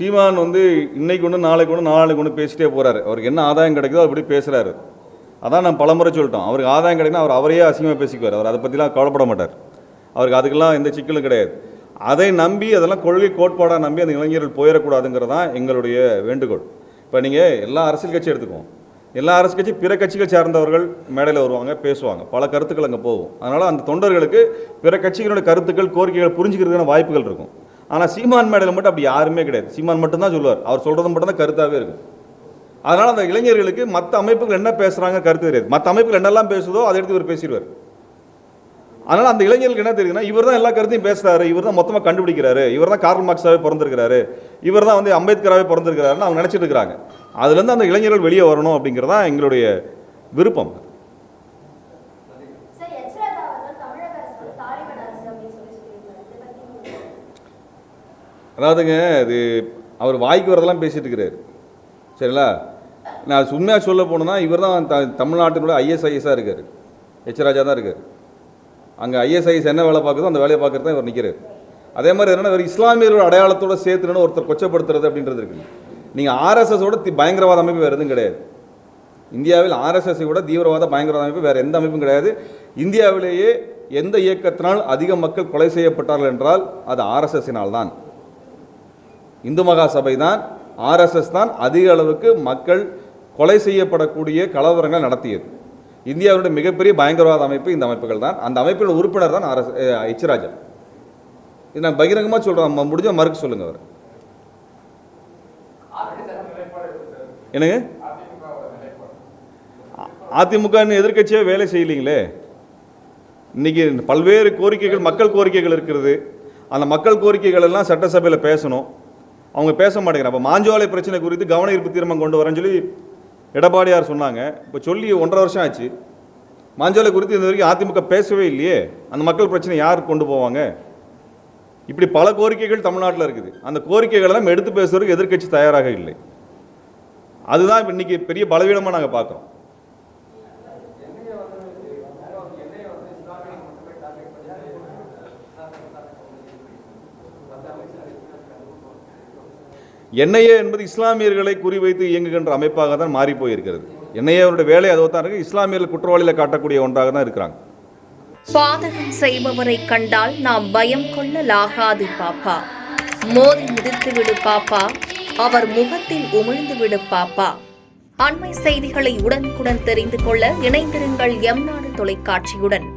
சீமான் இன்னைக்கு ஒன்று நாளைக்கு ஒன்று நாளைக்கு ஒன்று பேசிட்டே போகிறாரு. அவருக்கு என்ன ஆதாயம் கிடைக்குதோ அப்படி பேசுகிறாரு. அதான் நான் பலமுறை சொல்லிட்டோம். அவருக்கு ஆதாயம் கிடைக்குன்னா அவர் அவரையே அசிங்கமாக பேசிக்குவார். அவர் அதை பற்றிலாம் கவலைப்பட மாட்டார். அவருக்கு அதுக்கெல்லாம் எந்த சிக்கலும் கிடையாது. அதை நம்பி அதெல்லாம் கொள்கை கோட்பாடாக நம்பி அந்த இளைஞர்கள் போயிடக்கூடாதுங்கிறது தான் எங்களுடைய வேண்டுகோள். இப்போ நீங்கள் எல்லா அரசியல் கட்சி எடுத்துக்குவோம். எல்லா அரசியல் கட்சி பிற கட்சிகள் சார்ந்தவர்கள் மேடையில் வருவாங்க, பேசுவாங்க, பல கருத்துக்கள் அங்கே போகும். அதனால் அந்த தொண்டர்களுக்கு பிற கட்சிகளுடைய கருத்துக்கள் கோரிக்கைகள் புரிஞ்சுக்கிறதுக்கான வாய்ப்புகள் இருக்கும். ஆனால் சீமான் மேடையில் மட்டும் அப்படி யாருமே கிடையாது. சீமான் மட்டும்தான் சொல்லுவார். அவர் சொல்கிறது மட்டும்தான் கருத்தாகவே இருக்கும். அதனால் அந்த இளைஞர்களுக்கு மற்ற அமைப்புகள் என்ன பேசுகிறாங்க கருத்து தெரியாது. மற்ற அமைப்புகள் என்னெல்லாம் பேசுதோ அதை எடுத்து இவர் பேசிடுவார். அதனால் அந்த இளைஞர்களுக்கு என்ன தெரியுதுன்னா, இவர் தான் எல்லா கருத்தையும் பேசுகிறாரு, இவர் தான் மொத்தமாக கண்டுபிடிக்கிறாரு, இவர் தான் கார்ல் மார்க்ஸாகவே பிறந்திருக்கிறாரு, இவர் தான் அம்பேத்கராகவே பிறந்திருக்கிறாருன்னு அவங்க நினச்சிட்டு இருக்கிறாங்க. அதுலேருந்து அந்த இளைஞர்கள் வெளியே வரணும் அப்படிங்கிறதான் எங்களுடைய விருப்பம். அதாவதுங்க, அது அவர் வாய்க்கு வரதெல்லாம் பேசிட்டு இருக்கிறார். சரிங்களா? நான் உண்மையாக சொல்ல போனோன்னா, இவர் தான் தமிழ்நாட்டினுடைய ஐஎஸ்ஐஎஸ்ஸாக இருக்கார். ராஜா தான் இருக்கார். அங்கே ஐஎஸ்ஐஎஸ் என்ன வேலை பார்க்குதோ அந்த வேலையை பார்க்குறது தான் இவர் நிற்கிறார். அதே மாதிரி என்னென்னா, இவர் இஸ்லாமியர்களோட அடையாளத்தோடு சேர்த்துன்னு ஒருத்தர் கொச்சப்படுத்துறது அப்படின்றது இருக்குது. நீங்கள் ஆர்எஸ்எஸோட பயங்கரவாத அமைப்பு வேறு எதுவும் கிடையாது. இந்தியாவில் ஆர்எஸ்எஸை விட தீவிரவாத பயங்கரவாத அமைப்பு வேறு எந்த அமைப்பும் கிடையாது. இந்தியாவிலேயே எந்த இயக்கத்தினால் அதிக மக்கள் கொலை செய்யப்பட்டார்கள் என்றால் அது ஆர்எஸ்எஸ்ஸினால் தான். இந்து மகா சபை தான், ஆர்எஸ்எஸ் தான் அதிக அளவுக்கு மக்கள் கொலை செய்யப்படக்கூடிய கலவரங்கள் நடத்தியது. இந்தியாவுடைய மிகப்பெரிய பயங்கரவாத அமைப்பு இந்த அமைப்புகள் தான். அந்த அமைப்பின் உறுப்பினர் தான் ராஜா. இது நான் பகிரங்கமாக சொல்கிறேன். முடிஞ்ச மறுக்க சொல்லுங்க. அவர் என்னங்க, அதிமுக எதிர்கட்சியாக வேலை செய்யலீங்களே. இன்னைக்கு பல்வேறு கோரிக்கைகள், மக்கள் கோரிக்கைகள் இருக்கிறது. அந்த மக்கள் கோரிக்கைகள் எல்லாம் சட்டசபையில் பேசணும். அவங்க பேச மாட்டேங்கிறாங்க. அப்போ மாஞ்சோலை பிரச்சனை குறித்து கவன ஈர்ப்பு தீர்மானம் கொண்டு வரேன்னு சொல்லி எடப்பாடியார் சொன்னாங்க. இப்போ சொல்லி 1.5 வருஷம் ஆச்சு. மாஞ்சோலை குறித்து இந்த வரைக்கும் அதிமுக பேசவே இல்லையே. அந்த மக்கள் பிரச்சனை யார் கொண்டு போவாங்க? இப்படி பல கோரிக்கைகள் தமிழ்நாட்டில் இருக்குது. அந்த கோரிக்கைகளெல்லாம் எடுத்து பேசுறதுக்கு எதிர்கட்சி தயாராக இல்லை. அதுதான் இப்போ இன்றைக்கி பெரிய பலவீனமாக நாங்கள் பார்க்குறோம். என்ஐஏ என்பது இஸ்லாமியர்களை குறிவைத்து இயங்குகின்ற அமைப்பாக தான் மாறி போயிருக்கிறது. என்ஐஏவுடைய வேலை அதுவும் தான் இருக்குது. இஸ்லாமியர்கள் குற்றவாளியில் காட்டக்கூடிய ஒன்றாக தான் இருக்கிறாங்க. பாதகம் செய்பவரை கண்டால் நாம் பயம் கொள்ளலாகாது பாப்பா. மோதி மிதித்து விடு பாப்பா, அவர் முகத்தில் உமிழ்ந்து விடு பாப்பா. அண்மை செய்திகளை உடனுக்குடன் தெரிந்து கொள்ள இணைந்திருங்கள் எம் நாடு தொலைக்காட்சியுடன்.